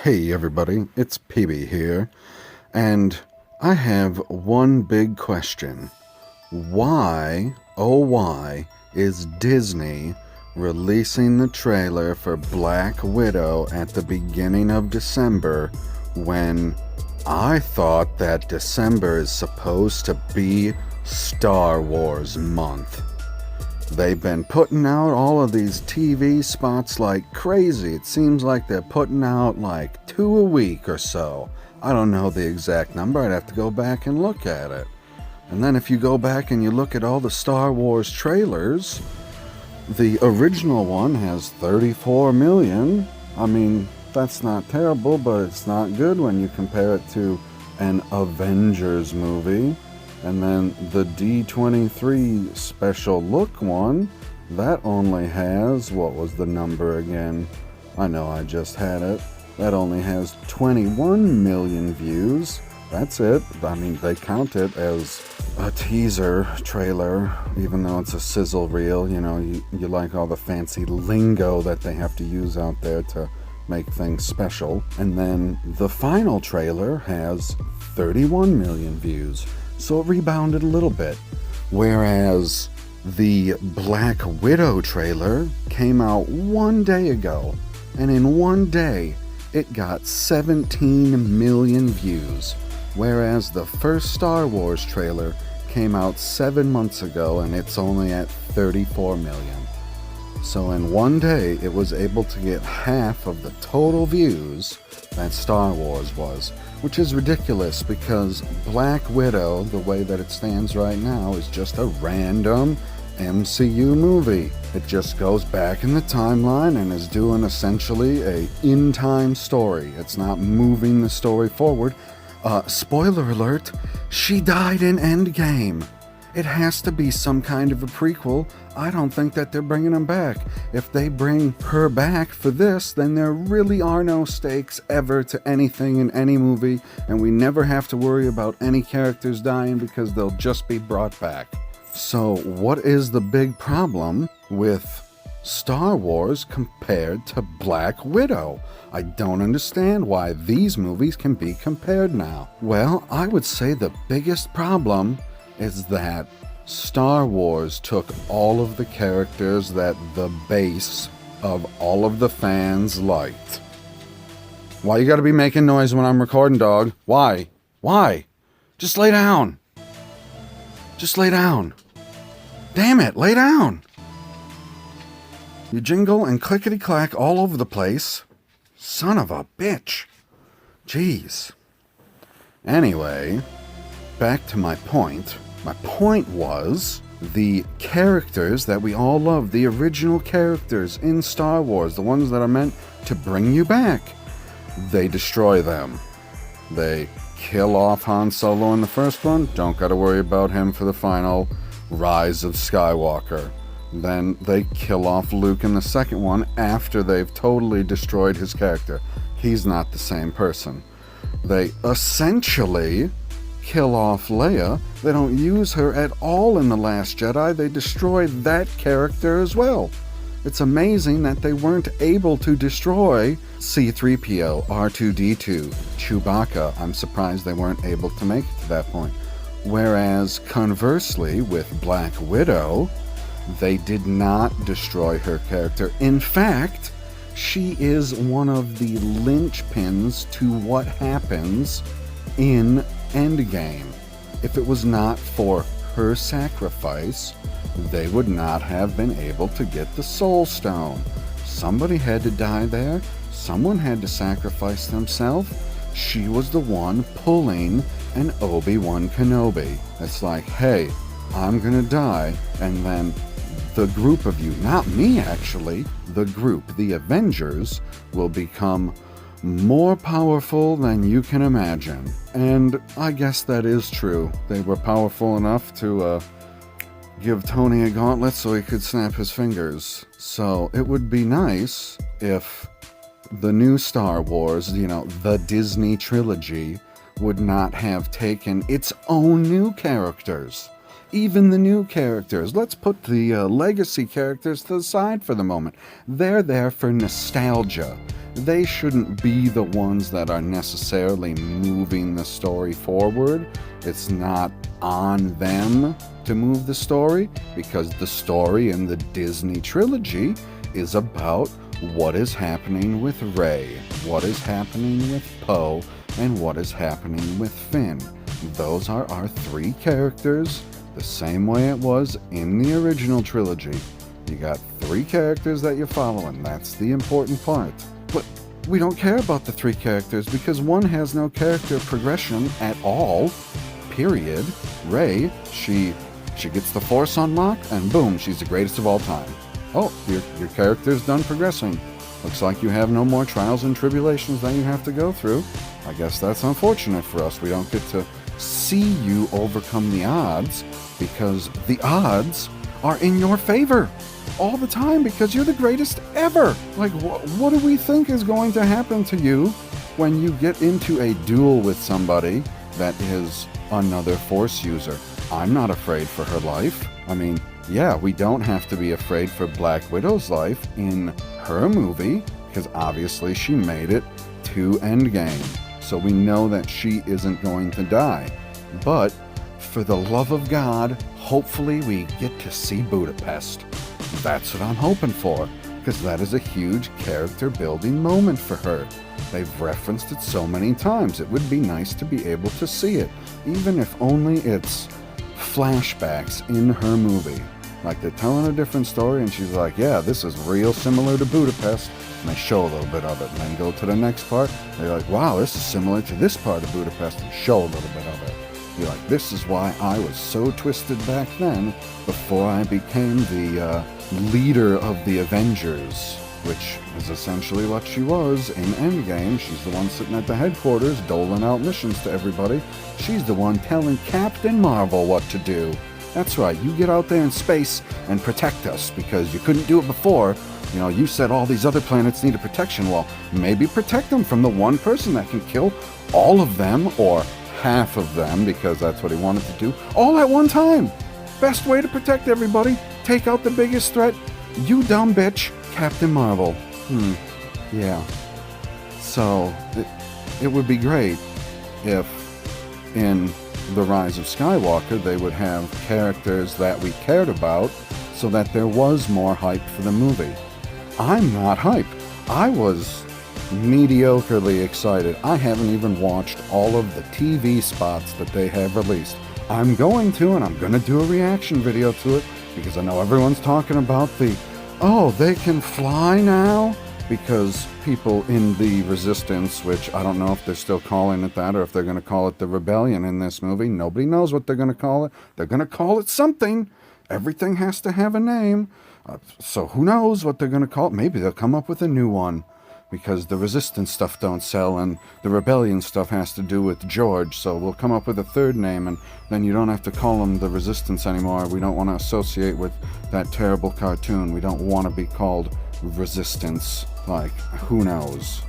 Hey everybody, it's PB here, and I have one big question. Why, oh why, is Disney releasing the trailer for Black Widow at the beginning of December when I thought that December is supposed to be Star Wars month? They've been putting out all of these TV spots like crazy. It seems like they're putting out like 2 a week or so. I don't know the exact number. I'd have to go back and look at it. And then if you go back and you look at all the Star Wars trailers, the original one has 34 million. I mean, that's not terrible, but it's not good when you compare it to an Avengers movie. And then the D23 special look one, that only has, what was the number again? I know I just had it. That only has 21 million views. That's it. I mean, they count it as a teaser trailer, even though it's a sizzle reel. You know, you like all the fancy lingo that they have to use out there to make things special. And then the final trailer has 31 million views. So it rebounded a little bit. Whereas the Black Widow trailer came out 1 day ago, and in 1 day it got 17 million views. Whereas the first Star Wars trailer came out 7 months ago and it's only at 34 million. So in 1 day it was able to get half of the total views that Star Wars was, which is ridiculous because Black Widow, the way that it stands right now, is just a random MCU movie. It just goes back in the timeline and is doing essentially a in-time story. It's not moving the story forward. Spoiler alert, she died in Endgame. It has to be some kind of a prequel. I don't think that they're bringing them back. If they bring her back for this, then there really are no stakes ever to anything in any movie, and we never have to worry about any characters dying because they'll just be brought back. So what is the big problem with Star Wars compared to Black Widow? I don't understand why these movies can be compared now. Well, I would say the biggest problem is that Star Wars took all of the characters that the base of all of the fans liked. Why you gotta be making noise when I'm recording, dog? Why? Why? Just lay down. Just lay down. Damn it, lay down. You jingle and clickety-clack all over the place. Son of a bitch. Jeez. Anyway, back to my point. My point was the characters that we all love, the original characters in Star Wars, the ones that are meant to bring you back, they destroy them. They kill off Han Solo in the first one, don't gotta worry about him for the final Rise of Skywalker. Then they kill off Luke in the second one after they've totally destroyed his character. He's not the same person. They essentially kill off Leia. They don't use her at all in The Last Jedi. They destroy that character as well. It's amazing that they weren't able to destroy C-3PO, R2-D2, Chewbacca. I'm surprised they weren't able to make it to that point. Whereas, conversely, with Black Widow, they did not destroy her character. In fact, she is one of the linchpins to what happens in Endgame. If it was not for her sacrifice, they would not have been able to get the Soul Stone. Somebody had to die there. Someone had to sacrifice themselves. She was the one pulling an Obi-Wan Kenobi. It's like, hey, I'm gonna die, and then the group of you, not me actually, the group, the Avengers, will become more powerful than you can imagine. And I guess that is true. They were powerful enough to give Tony a gauntlet so he could snap his fingers. So it would be nice if the new Star Wars, the Disney trilogy, would not have taken its own new characters even the new characters. Let's put the legacy characters to the side for the moment. They're there for nostalgia. They shouldn't be the ones that are necessarily moving the story forward. It's not on them to move the story, because the story in the Disney trilogy is about what is happening with Rey, what is happening with Poe, and what is happening with Finn. Those are our three characters, the same way it was in the original trilogy. You got three characters that you're following. That's the important part. But we don't care about the three characters because one has no character progression at all, period. Rey, she gets the Force unlocked, and boom, she's the greatest of all time. Oh, your character's done progressing. Looks like you have no more trials and tribulations that you have to go through. I guess that's unfortunate for us. We don't get to see you overcome the odds, because the odds are in your favor all the time because you're the greatest ever. Like, what do we think is going to happen to you when you get into a duel with somebody that is another Force user? I'm not afraid for her life. I mean, yeah, we don't have to be afraid for Black Widow's life in her movie, because obviously she made it to Endgame. So we know that she isn't going to die. But for the love of God, hopefully we get to see Budapest. That's what I'm hoping for, because that is a huge character building moment for her. They've referenced it so many times. It would be nice to be able to see it, even if only it's flashbacks in her movie. Like, they're telling a different story and she's like, yeah, this is real similar to Budapest, and they show a little bit of it, and then go to the next part. They're like, wow, this is similar to this part of Budapest, and show a little bit of it. You're like, this is why I was so twisted back then, before I became the leader of the Avengers, which is essentially what she was in Endgame. She's the one sitting at the headquarters doling out missions to everybody. She's the one telling Captain Marvel what to do. That's right, you get out there in space and protect us, because you couldn't do it before. You know, you said all these other planets needed protection. Well, maybe protect them from the one person that can kill all of them, or half of them, because that's what he wanted to do, all at one time. Best way to protect everybody. Take out the biggest threat. You dumb bitch, Captain Marvel. Yeah. So, it would be great if in The Rise of Skywalker they would have characters that we cared about, so that there was more hype for the movie. I'm not hype. I was mediocrely excited. I haven't even watched all of the TV spots that they have released. I'm going to, and I'm going to do a reaction video to it, because I know everyone's talking about they can fly now, because people in the Resistance, which I don't know if they're still calling it that, or if they're going to call it the Rebellion in this movie. Nobody knows what they're going to call it. They're going to call it something. Everything has to have a name. So who knows what they're going to call it. Maybe they'll come up with a new one, because the Resistance stuff don't sell, and the Rebellion stuff has to do with George, so we'll come up with a third name, and then you don't have to call them the Resistance anymore. We don't want to associate with that terrible cartoon. We don't want to be called Resistance. Like, who knows?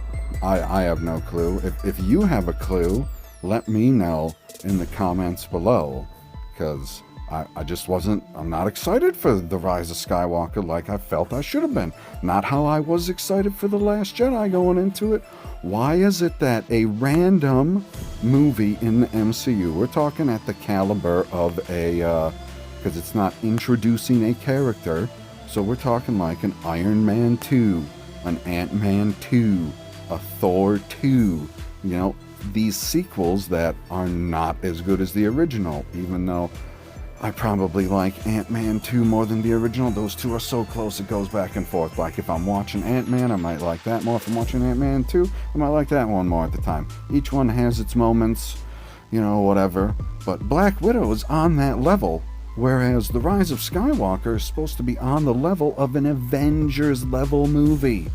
I have no clue. If you have a clue, let me know in the comments below, because I'm not excited for The Rise of Skywalker like I felt I should have been. Not how I was excited for The Last Jedi going into it. Why is it that a random movie in the MCU, we're talking at the caliber of because it's not introducing a character, so we're talking like an Iron Man 2, an Ant-Man 2, a Thor 2, these sequels that are not as good as the original, even though I probably like Ant-Man 2 more than the original. Those two are so close it goes back and forth. Like, if I'm watching Ant-Man, I might like that more. If I'm watching Ant-Man 2, I might like that one more at the time. Each one has its moments, whatever. But Black Widow is on that level, whereas The Rise of Skywalker is supposed to be on the level of an Avengers-level movie.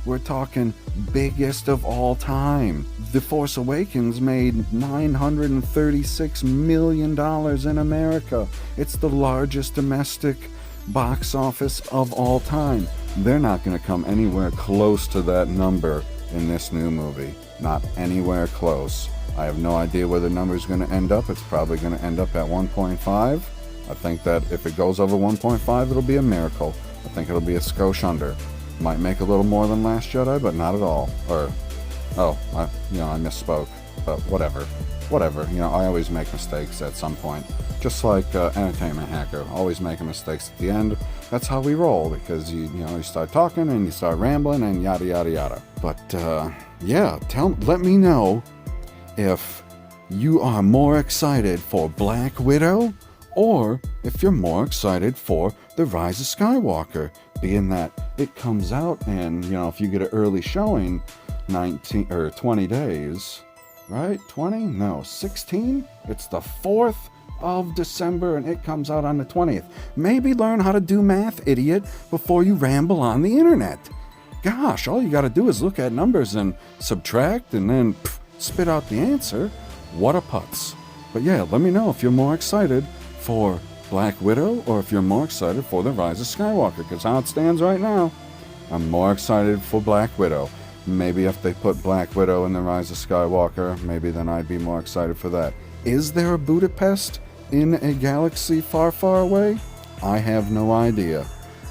We're talking biggest of all time. The Force Awakens made $936 million in America. It's the largest domestic box office of all time. They're not going to come anywhere close to that number in this new movie. Not anywhere close. I have no idea where the number is going to end up. It's probably going to end up at 1.5. I think that if it goes over 1.5, it'll be a miracle. I think it'll be a skosh under. Might make a little more than Last Jedi, but not at all. Or, I misspoke. But whatever. Whatever. I always make mistakes at some point. Just like Entertainment Hacker, always making mistakes at the end. That's how we roll, because you start talking and you start rambling and yada yada yada. But let me know if you are more excited for Black Widow or if you're more excited for The Rise of Skywalker, being that it comes out and if you get an early showing 19 or 20 days, right? 20? No, 16? It's the 4th of December and it comes out on the 20th. Maybe learn how to do math, idiot, before you ramble on the internet. Gosh, all you gotta do is look at numbers and subtract and then spit out the answer. What a putz. But yeah, let me know if you're more excited for Black Widow or if you're more excited for The Rise of Skywalker, because how it stands right now, I'm more excited for Black Widow. Maybe if they put Black Widow in The Rise of Skywalker, maybe then I'd be more excited for that. Is there a Budapest in a galaxy far, far away? I have no idea.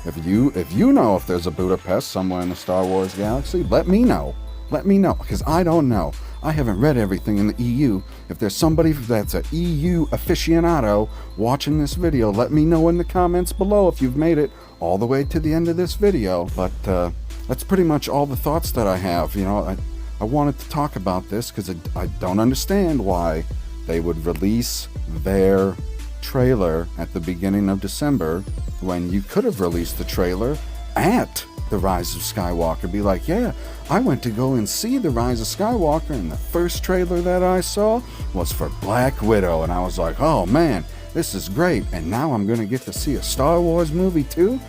If you know if there's a Budapest somewhere in the Star Wars galaxy, let me know. Let me know, because I don't know. I haven't read everything in the EU. If there's somebody that's an EU aficionado watching this video, let me know in the comments below if you've made it all the way to the end of this video. But that's pretty much all the thoughts that I have. I wanted to talk about this because I don't understand why they would release their trailer at the beginning of December when you could have released the trailer at The Rise of Skywalker. Be like, yeah, I went to go and see The Rise of Skywalker and the first trailer that I saw was for Black Widow, and I was like, oh man, this is great, and now I'm gonna get to see a Star Wars movie too.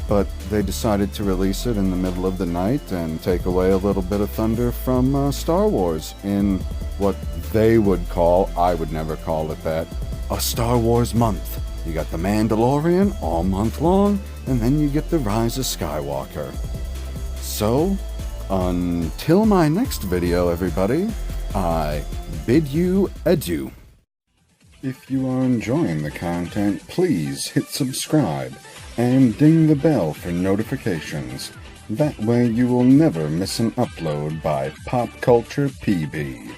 But they decided to release it in the middle of the night and take away a little bit of thunder from Star Wars in what they would call, I would never call it that, a Star Wars month. You got The Mandalorian all month long, and then you get The Rise of Skywalker. So, until my next video, everybody, I bid you adieu. If you are enjoying the content, please hit subscribe and ding the bell for notifications. That way you will never miss an upload by popculturepb.